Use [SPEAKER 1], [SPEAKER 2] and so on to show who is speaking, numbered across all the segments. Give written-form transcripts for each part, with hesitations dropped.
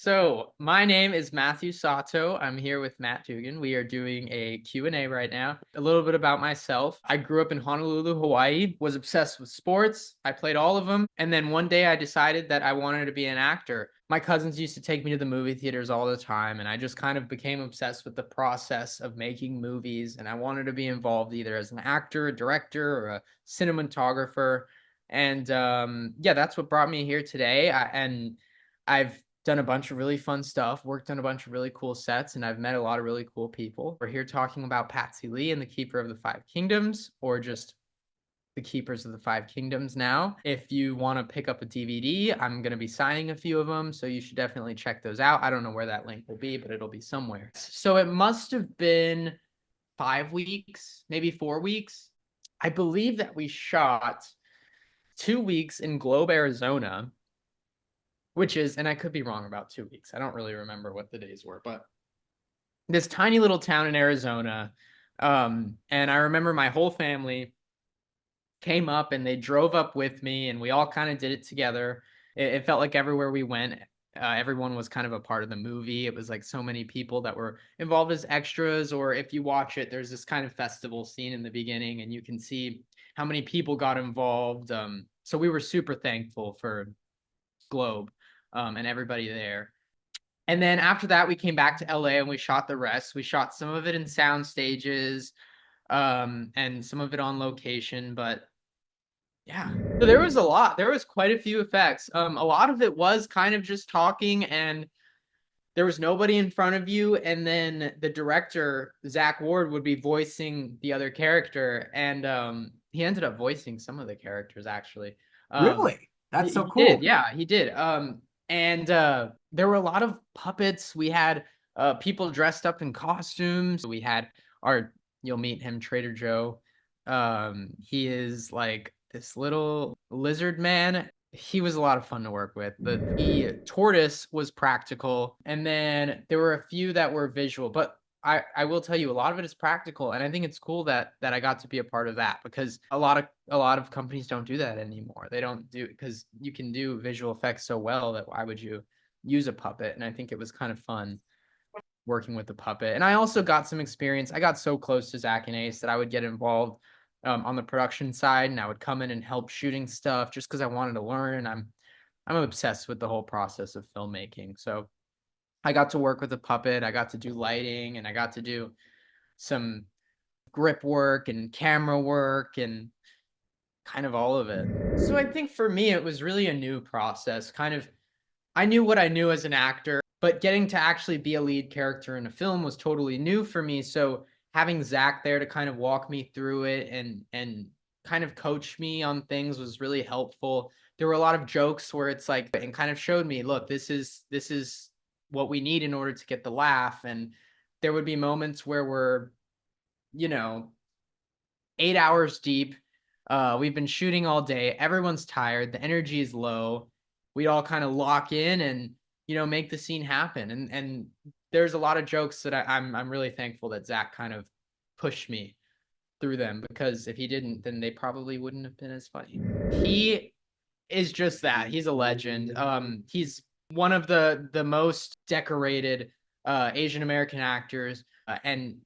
[SPEAKER 1] So my name is Matthew Sato. I'm here with Matt Dugan. We are doing a Q&A right now. A little bit about myself. I grew up in Honolulu, Hawaii, was obsessed with sports. I played all of them. And then one day I decided that I wanted to be an actor. My cousins used to take me to the movie theaters all the time, and I just kind of became obsessed with the process of making movies. And I wanted to be involved either as an actor, a director, or a cinematographer. And yeah, that's what brought me here today. I've done a bunch of really fun stuff, worked on a bunch of really cool sets, and I've met a lot of really cool people. We're here talking about Patsy Lee and the Keeper of the Five Kingdoms, or just the Keepers of the Five Kingdoms now. If you want to pick up a DVD, I'm going to be signing a few of them, so you should definitely check those out. I don't know where that link will be, but it'll be somewhere. So it must have been 5 weeks, maybe 4 weeks. I believe that we shot 2 weeks in Globe, Arizona, which is, and I could be wrong about 2 weeks. I don't really remember what the days were, but this tiny little town in Arizona. And I remember my whole family came up and they drove up with me, and we all kind of did it together. It felt like everywhere we went, everyone was kind of a part of the movie. It was like so many people that were involved as extras, or if you watch it, there's this kind of festival scene in the beginning, and you can see how many people got involved. So we were super thankful for Globe and everybody there. And then after that, we came back to LA and we shot the rest. We shot some of it in sound stages, and some of it on location. But yeah, so there was a lot. There was quite a few effects. A lot of it was kind of just talking, and there was nobody in front of you. And then the director, Zach Ward, would be voicing the other character, and he ended up voicing some of the characters actually. Um,
[SPEAKER 2] Really? That's so
[SPEAKER 1] he did,
[SPEAKER 2] cool.
[SPEAKER 1] yeah, he did. And there were a lot of puppets. We had people dressed up in costumes. We had our, you'll meet him, Trader Joe. He is like this little lizard man. He was a lot of fun to work with. The tortoise was practical, and then there were a few that were visual. But I will tell you, a lot of it is practical, and I think it's cool that I got to be a part of that, because a lot of companies don't do that anymore. They don't do, because you can do visual effects so well that why would you use a puppet? And I think it was kind of fun working with the puppet. And I also got some experience. I got so close to Zach and Ace that I would get involved on the production side, and I would come in and help shooting stuff just because I wanted to learn. I'm obsessed with the whole process of filmmaking. So I got to work with a puppet. I got to do lighting, and I got to do some grip work and camera work and kind of all of it. So I think for me, it was really a new process. Kind of, I knew what I knew as an actor, but getting to actually be a lead character in a film was totally new for me. So having Zach there to kind of walk me through it and kind of coach me on things was really helpful. There were a lot of jokes where it's like, and kind of showed me, look, this is what we need in order to get the laugh. And there would be moments where we're, you know, 8 hours deep. We've been shooting all day. Everyone's tired. The energy is low. We all kind of lock in and make the scene happen. And there's a lot of jokes that I'm really thankful that Zach kind of pushed me through them, because if he didn't, then they probably wouldn't have been as funny. He is just that. He's a legend. He's one of the most decorated Asian American actors, and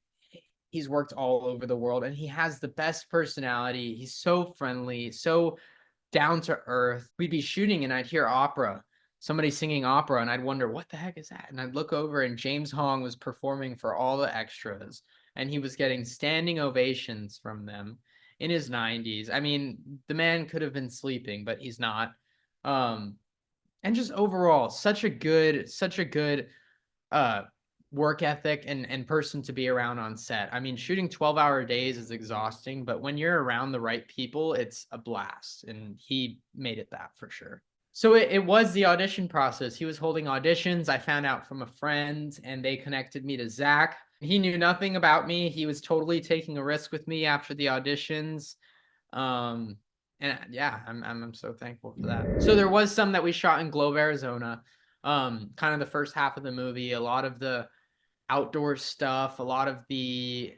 [SPEAKER 1] he's worked all over the world, and he has the best personality. He's so friendly, so down to earth. We'd be shooting and I'd hear opera, somebody singing opera, and I'd wonder, what the heck is that? And I'd look over and James Hong was performing for all the extras, and he was getting standing ovations from them in his 90s. I mean, the man could have been sleeping, but he's not. Um, and just overall, such a good uh work ethic and person to be around on set. I mean, shooting 12-hour days is exhausting, but when you're around the right people, it's a blast, and he made it that for sure. So it was the audition process. He was holding auditions. I found out from a friend, and they connected me to Zach. He knew nothing about me. He was totally taking a risk with me after the auditions. Um, and yeah, I'm so thankful for that. So there was some that we shot in Globe, Arizona. Kind of the first half of the movie, a lot of the outdoor stuff, a lot of the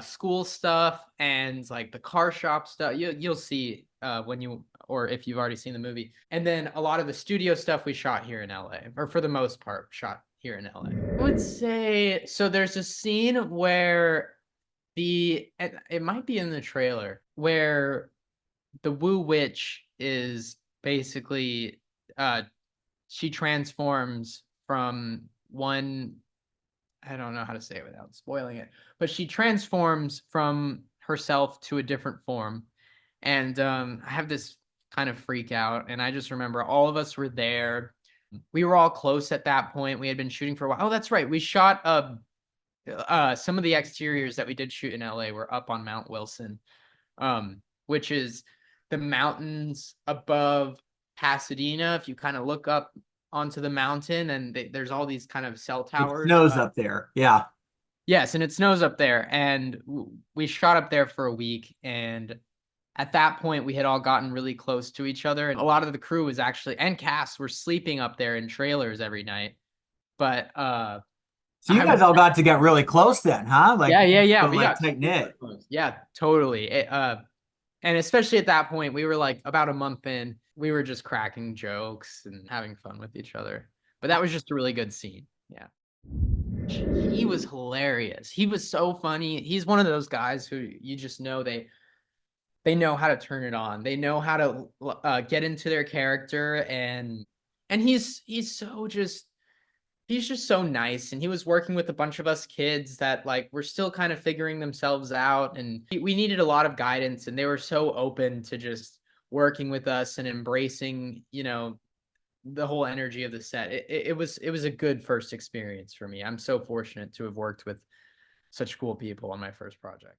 [SPEAKER 1] school stuff, and like the car shop stuff. You'll see when you, or if you've already seen the movie. And then a lot of the studio stuff we shot here in LA, or for the most part, shot here in LA. I would say so. There's a scene where it might be in the trailer where the Woo Witch is basically she transforms from one, I don't know how to say it without spoiling it, but she transforms from herself to a different form. And I have this kind of freak out. And I just remember all of us were there. We were all close at that point. We had been shooting for a while. Oh, that's right. We shot some of the exteriors that we did shoot in LA were up on Mount Wilson, which is the mountains above Pasadena. If you kind of look up onto the mountain, and there's all these kind of cell
[SPEAKER 2] It
[SPEAKER 1] towers.
[SPEAKER 2] snows up there. Yeah.
[SPEAKER 1] Yes, and it snows up there, and we shot up there for a week. And at that point, we had all gotten really close to each other, and a lot of the crew was actually, and cast, were sleeping up there in trailers every night. But
[SPEAKER 2] So you
[SPEAKER 1] I
[SPEAKER 2] guys
[SPEAKER 1] was,
[SPEAKER 2] all got to get really close then, huh? Like,
[SPEAKER 1] yeah,
[SPEAKER 2] so
[SPEAKER 1] we
[SPEAKER 2] like
[SPEAKER 1] got
[SPEAKER 2] tight
[SPEAKER 1] super
[SPEAKER 2] knit.
[SPEAKER 1] close. Yeah, totally. And especially at that point, we were like about a month in, we were just cracking jokes and having fun with each other. But that was just a really good scene. Yeah. He was hilarious. He was so funny. He's one of those guys who you just know they know how to turn it on. They know how to get into their character, and he's just so nice. And he was working with a bunch of us kids that like were still kind of figuring themselves out, and we needed a lot of guidance, and they were so open to just working with us and embracing, the whole energy of the set. It was a good first experience for me. I'm so fortunate to have worked with such cool people on my first project.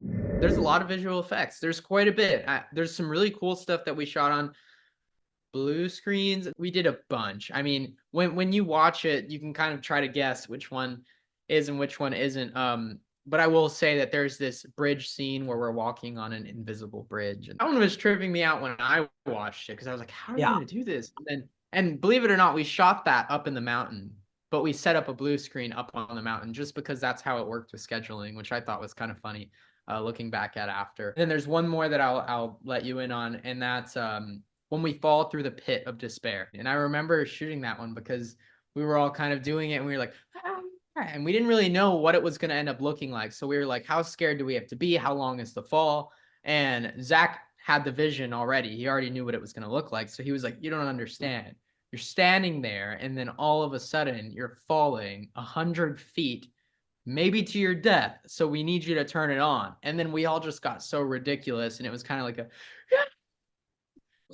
[SPEAKER 1] There's a lot of visual effects. There's quite a bit. There's some really cool stuff that we shot on blue screens. We did a bunch. I mean, when you watch it, you can kind of try to guess which one is and which one isn't. But I will say that there's this bridge scene where we're walking on an invisible bridge, and that one was tripping me out when I watched it because I was like, "How are we
[SPEAKER 2] Yeah.
[SPEAKER 1] gonna do this?" And believe it or not, we shot that up in the mountain, but we set up a blue screen up on the mountain just because that's how it worked with scheduling, which I thought was kind of funny, looking back at after. And then there's one more that I'll let you in on, and that's when we fall through the pit of despair. And I remember shooting that one because we were all kind of doing it, and we were like, "Ah," and we didn't really know what it was going to end up looking like. So we were like, how scared do we have to be? How long is the fall? And Zach had the vision already. He already knew what it was going to look like. So he was like, you don't understand. You're standing there, and then all of a sudden you're falling 100 feet, maybe to your death. So we need you to turn it on. And then we all just got so ridiculous, and it was kind of like a,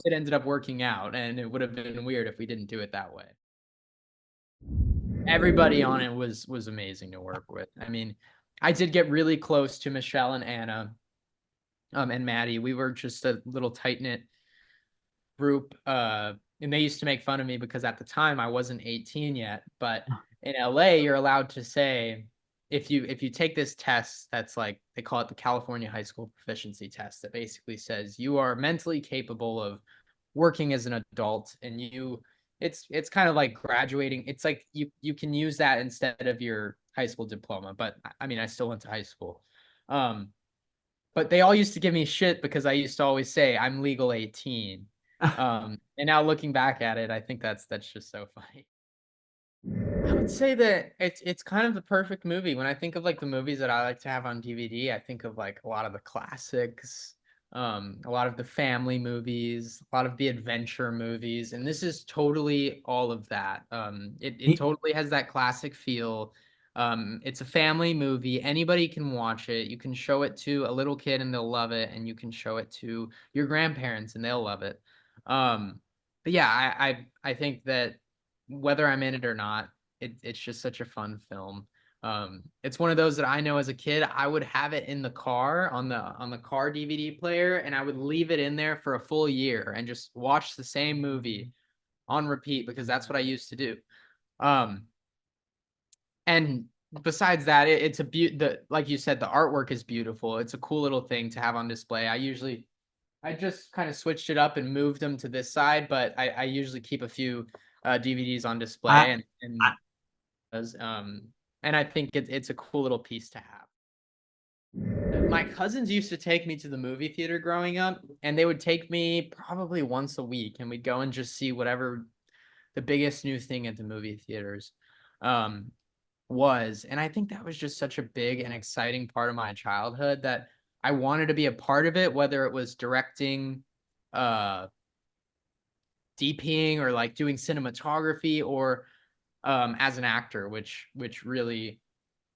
[SPEAKER 1] it ended up working out, and it would have been weird if we didn't do it that way. Everybody on it was amazing to work with. I mean, I did get really close to Michelle and Anna, and Maddie. We were just a little tight knit group, and they used to make fun of me because at the time I wasn't 18 yet. But in LA, you're allowed to say, if you take this test that's like, they call it the California High School Proficiency Test, that basically says you are mentally capable of working as an adult, and it's kind of like graduating. It's like you can use that instead of your high school diploma. But I mean, I still went to high school. um but they all used to give me shit because I used to always say I'm legal 18. And now looking back at it, I think that's just so funny. I would say that it's kind of the perfect movie. When I think of like the movies that I like to have on DVD, I think of like a lot of the classics, a lot of the family movies, a lot of the adventure movies, and this is totally all of that. It
[SPEAKER 2] He-
[SPEAKER 1] totally has that classic feel. It's a family movie. Anybody can watch it. You can show it to a little kid and they'll love it, and you can show it to your grandparents and they'll love it. But yeah, I think that whether I'm in it or not, it's just such a fun film. It's one of those that I know as a kid, I would have it in the car on the car DVD player, and I would leave it in there for a full year and just watch the same movie on repeat because that's what I used to do. Um, and besides that, it's the like you said, the artwork is beautiful. It's a cool little thing to have on display. I just kind of switched it up and moved them to this side, but I usually keep a few DVDs on
[SPEAKER 2] I,
[SPEAKER 1] display,
[SPEAKER 2] I
[SPEAKER 1] and I think it's a cool little piece to have. My cousins used to take me to the movie theater growing up, and they would take me probably once a week, and we'd go and just see whatever the biggest new thing at the movie theaters um, was. And I think that was just such a big and exciting part of my childhood that I wanted to be a part of it, whether it was directing, uh, DPing, or like doing cinematography, or as an actor, which really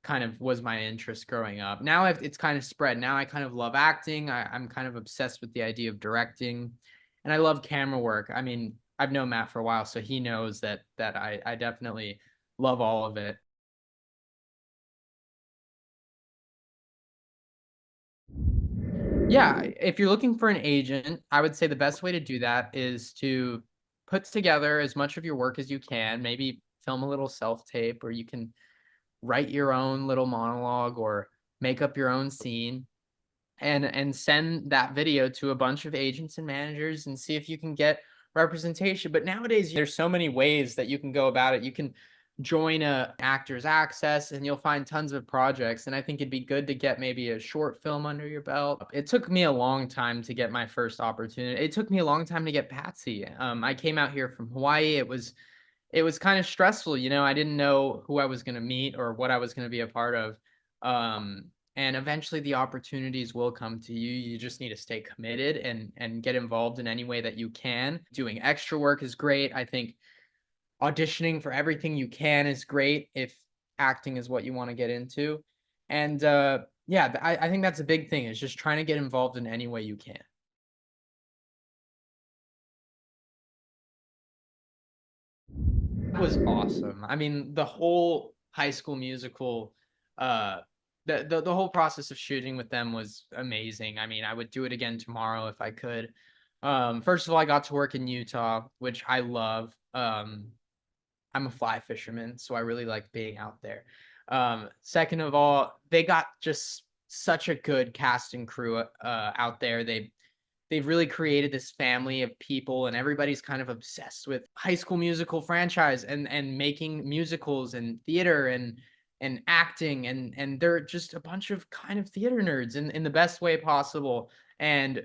[SPEAKER 1] kind of was my interest growing up. Now it's kind of spread. Now I kind of love acting. I'm kind of obsessed with the idea of directing, and I love camera work. I mean, I've known Matt for a while, so he knows that I definitely love all of it. Yeah, if you're looking for an agent, I would say the best way to do that is to put together as much of your work as you can. Maybe film a little self tape, or you can write your own little monologue or make up your own scene, and send that video to a bunch of agents and managers and see if you can get representation. But nowadays there's so many ways that you can go about it. You can join a actors access and you'll find tons of projects, and I think it'd be good to get maybe a short film under your belt. It took me a long time to get my first opportunity. It took me a long time to get Patsy. I came out here from Hawaii. It was kind of stressful, I didn't know who I was going to meet or what I was going to be a part of. Um, and eventually the opportunities will come to you. You just need to stay committed and get involved in any way that you can. Doing extra work is great. I think auditioning for everything you can is great if acting is what you want to get into. And yeah, I think that's a big thing, is just trying to get involved in any way you can. Was awesome. I mean, the whole High School Musical, uh, the whole process of shooting with them was amazing. I mean, I would do it again tomorrow if I could. First of all, I got to work in Utah, which I love. I'm a fly fisherman, so I really like being out there. Second of all, they got just such a good cast and crew out there. They've really created this family of people, and everybody's kind of obsessed with High School Musical franchise and making musicals and theater and acting, and they're just a bunch of kind of theater nerds in the best way possible. And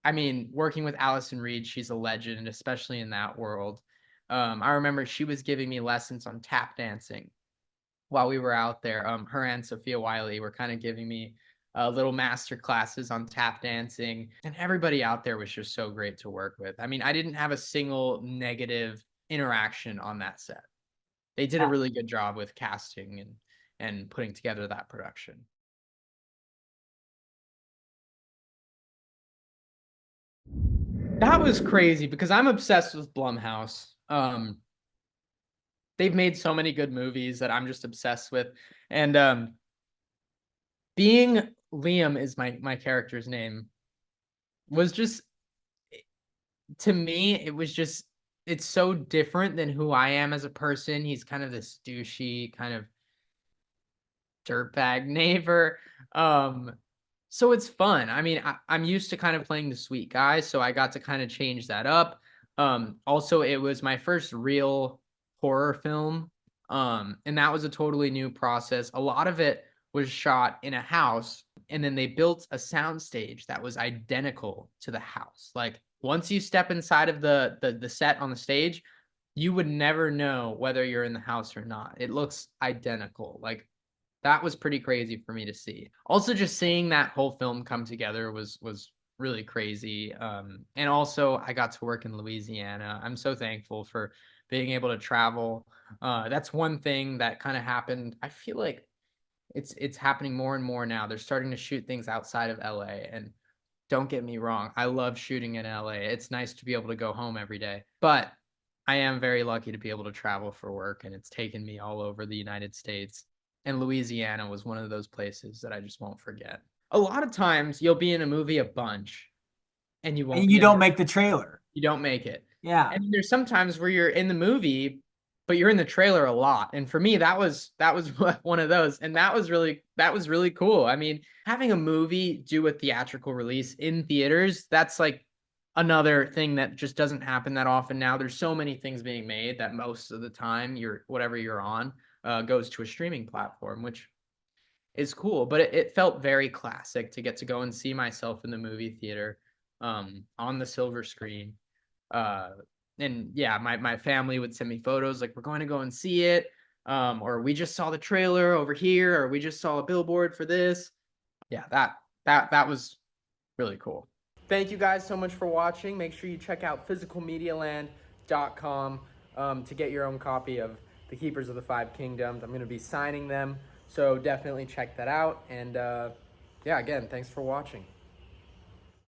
[SPEAKER 1] I mean, working with Allison Reed, she's a legend, especially in that world. I remember she was giving me lessons on tap dancing while we were out there. Her and Sophia Wiley were kind of giving me little master classes on tap dancing, and everybody out there was just so great to work with. I mean, I didn't have a single negative interaction on that set. They did a really good job with casting and putting together that production. That was crazy because I'm obsessed with Blumhouse. They've made so many good movies that I'm just obsessed with, and being Liam is my character's name, was just, to me, it was just, it's so different than who I am as a person. He's kind of this douchey, kind of dirtbag neighbor. Um, so it's fun. I mean, I'm used to kind of playing the sweet guy, so I got to kind of change that up. Also, it was my first real horror film, and that was a totally new process. A lot of it was shot in a house, and then they built a soundstage that was identical to the house. Like once you step inside of the set on the stage, you would never know whether you're in the house or not. It looks identical. Like that was pretty crazy for me to see. Also, just seeing that whole film come together was really crazy. And also, I got to work in Louisiana. I'm so thankful for being able to travel. That's one thing that kind of happened. I feel like it's happening more and more now. They're starting to shoot things outside of LA, and don't get me wrong, I love shooting in LA. It's nice to be able to go home every day, but I am very lucky to be able to travel for work, and it's taken me all over the United States. And Louisiana was one of those places that I just won't forget. A lot of times you'll be in a movie a bunch and you won't
[SPEAKER 2] And
[SPEAKER 1] be
[SPEAKER 2] you
[SPEAKER 1] in
[SPEAKER 2] don't
[SPEAKER 1] the
[SPEAKER 2] make the trailer.
[SPEAKER 1] you don't make it.
[SPEAKER 2] Yeah.
[SPEAKER 1] And there's sometimes where you're in the movie, but you're in the trailer a lot. And for me, that was one of those. And that was really cool. I mean, having a movie do a theatrical release in theaters, that's like another thing that just doesn't happen that often now. There's so many things being made that most of the time whatever you're on goes to a streaming platform, which is cool, but it felt very classic to get to go and see myself in the movie theater, on the silver screen. Uh, and yeah, my family would send me photos like, "We're going to go and see it," or, "We just saw the trailer over here," or, "We just saw a billboard for this." Yeah, that was really cool. Thank you guys so much for watching. Make sure you check out physicalmedialand.com to get your own copy of The Keepers of the Five Kingdoms. I'm going to be signing them, so definitely check that out. And yeah, again, thanks for watching.